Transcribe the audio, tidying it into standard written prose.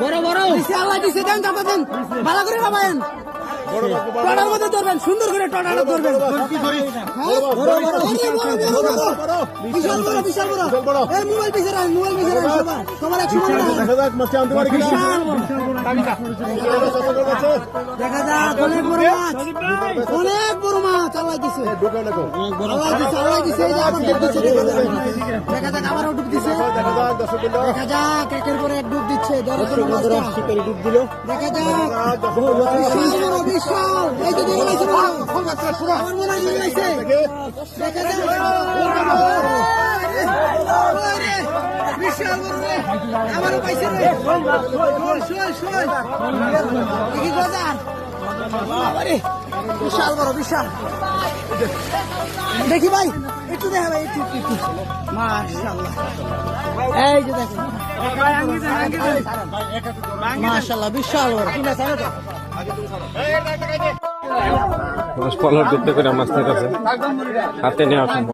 বড় বড় আল্লাহ দিছে দেন যাতা দেন ভালো করে বাবায়েন টড়ার মধ্যে ধরবেন সুন্দর করে টড়াটা ধরবেন বিশাল বড় বিশাল বড় এই মোবাইল পিছে রাখ সবার এক সময় দেখা যাক অনেক বড় মাছ আল্লাহ দিছে আল্লাহ দিছে দেখা যাক আবার ডুব দিছে দেখা যাক একের পরে এক ডুব দিচ্ছে ডুব দিল দেখা যাক বিশাল এই যে দেখলাইছে আমার মনে হয় দেখলাইছে দেখা যাক বিশাল বড় আমারও পাইছে রে শোল কি গজার আরে বিশাল বড় বিশাল দেখি ভাই একটু দেখা ভাই একটু মাশাআল্লাহ এই যে দেখেন মাশাআল্লাহ বিশাল বড় মাছ পলার দেখতে করে মাছ নিতে হাতে নেওয়া সম্ভব।